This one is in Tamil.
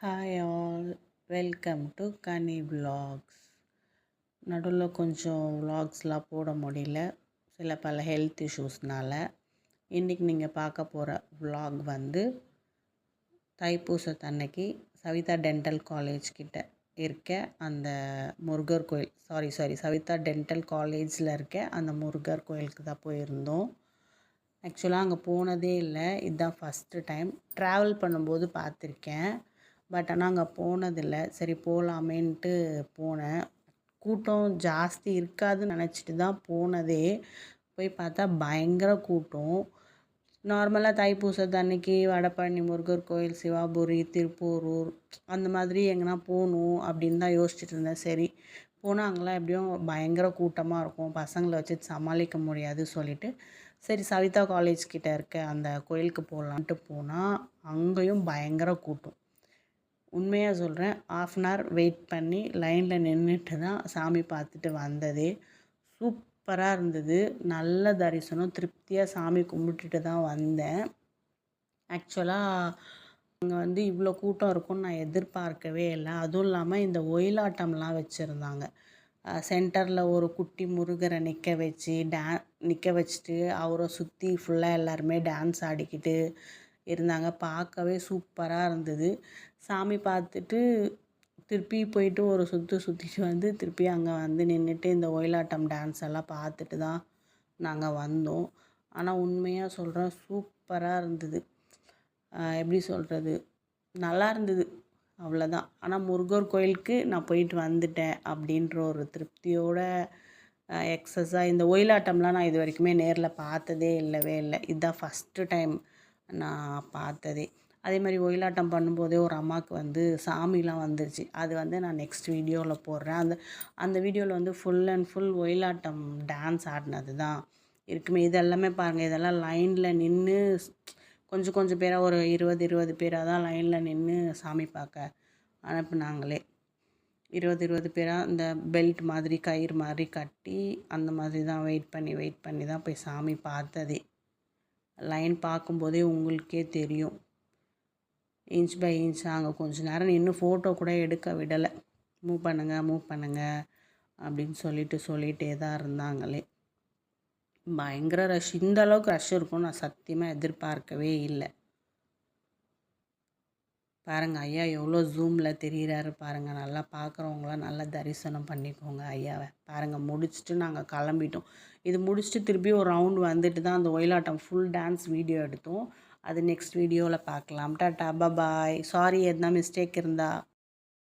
Hi all, welcome to Ghani vlogs. நடுவில் கொஞ்சம் vlogsலாம் போட முடியல, சில பல ஹெல்த் இஷ்யூஸ்னால். இன்றைக்கி நீங்கள் பார்க்க போகிற vlog வந்து தைப்பூசத்தன்னைக்கு சவிதா டென்டல் காலேஜ் கிட்ட இருக்க அந்த முருகர் கோயில், சாரி சவிதா டென்டல் காலேஜில் இருக்க அந்த முருகர் கோயிலுக்கு தான் போயிருந்தோம். ஆக்சுவலாக அங்கே போனதே இல்லை, இதுதான் ஃபஸ்ட்டு டைம். ட்ராவல் பண்ணும்போது பார்த்துருக்கேன், பட் ஆனால் அங்கே போனதில்லை. சரி போகலாமேன்ட்டு போனேன். கூட்டம் ஜாஸ்தி இருக்காதுன்னு நினச்சிட்டு தான் போனதே. போய் பார்த்தா பயங்கர கூட்டம். நார்மலாக தைப்பூசத்து அன்னைக்கு வடபழனி முருகர் கோயில், சிவாபுரி, திருப்போரூர் அந்த மாதிரி எங்கன்னா போகணும் அப்படின்னு தான் யோசிச்சுட்டு இருந்தேன். சரி போனால் அங்கெல்லாம் எப்படியும் பயங்கர கூட்டமாக இருக்கும், பசங்களை வச்சு சமாளிக்க முடியாது சொல்லிவிட்டு சரி சவிதா காலேஜ் கிட்ட இருக்க அந்த கோயிலுக்கு போகலான்ட்டு போனால் அங்கேயும் பயங்கர கூட்டம். உண்மையாக சொல்கிறேன், 1/2 hour வெயிட் பண்ணி லைனில் நின்றுட்டு தான் சாமி பார்த்துட்டு வந்ததே. சூப்பராக இருந்தது, நல்ல தரிசனம், திருப்தியாக சாமி கும்பிட்டுட்டு தான் வந்தேன். ஆக்சுவலாக அங்கே வந்து இவ்வளோ கூட்டம் இருக்கும்னு நான் எதிர்பார்க்கவே இல்லை. அதுவும் இல்லாமல் இந்த ஒயிலாட்டம்லாம் வச்சுருந்தாங்க. சென்டரில் ஒரு குட்டி முருகரை நிற்க வச்சுட்டு அவரை சுற்றி ஃபுல்லாக எல்லாருமே டான்ஸ் ஆடிக்கிட்டு இருந்தாங்க. பார்க்கவே சூப்பராக இருந்தது. சாமி பார்த்துட்டு திருப்பி போயிட்டு ஒரு சுற்றிட்டு வந்து திருப்பி அங்கே வந்து நின்றுட்டு இந்த ஒயிலாட்டம் டான்ஸ் எல்லாம் பார்த்துட்டு தான் நாங்கள் வந்தோம். ஆனால் உண்மையாக சொல்கிறேன், சூப்பராக இருந்தது. எப்படி சொல்கிறது, நல்லா இருந்தது, அவ்வளோதான். ஆனால் முருகர் கோயிலுக்கு நான் போயிட்டு வந்துட்டேன் அப்படின்ற ஒரு திருப்தியோடு எக்ஸஸாக இந்த ஒயிலாட்டம்லாம் நான் இது வரைக்குமே நேரில் பார்த்ததே இல்லவே இல்லை. இதுதான் ஃபஸ்ட்டு டைம் நான் பார்த்ததே. அதே மாதிரி ஒயிலாட்டம் பண்ணும்போதே ஒரு அம்மாவுக்கு வந்து சாமிலாம் வந்துருச்சு. அது வந்து நான் நெக்ஸ்ட் வீடியோவில் போடுறேன். அந்த வீடியோவில் வந்து full and full Oyilattam dance ஆடினது தான் இருக்குமே. இதெல்லாமே பாருங்கள், இதெல்லாம் லைனில் நின்று கொஞ்சம் பேராக ஒரு 20 பேராக தான் லைனில் நின்று சாமி பார்க்க அனுப்புனாங்களே. 20 பேராக இந்த பெல்ட் மாதிரி கயிறு மாதிரி கட்டி அந்த மாதிரி தான் வெயிட் பண்ணி தான் போய் சாமி பார்த்ததே. லைன் பார்க்கும்போதே உங்களுக்கே தெரியும், இன்ச் பை இன்ச். அங்கே கொஞ்சம் நேரம் நின்று ஃபோட்டோ கூட எடுக்க விடலை. மூவ் பண்ணுங்கள் அப்படின்னு சொல்லிகிட்டே தான் இருந்தாங்களே. பயங்கர ரஷ். இந்த அளவுக்கு ரஷ் இருக்கும்னு நான் சத்தியமாக எதிர்பார்க்கவே இல்லை. பாருங்கள், ஐயா எவ்வளோ ஜூமில் தெரிகிறாரு பாருங்கள். நல்லா பார்க்குறவங்களாம் நல்லா தரிசனம் பண்ணிக்கோங்க ஐயாவை. பாருங்கள், முடிச்சுட்டு நாங்கள் கிளம்பிட்டோம். இது முடிச்சுட்டு திருப்பி ஒரு ரவுண்ட் வந்துட்டு தான் அந்த ஒயிலாட்டம் ஃபுல் டான்ஸ் வீடியோ எடுத்தோம். அது நெக்ஸ்ட் வீடியோவில் பார்க்கலாம். டாட்டா, பாய். சாரி எதுனா மிஸ்டேக் இருந்தால்.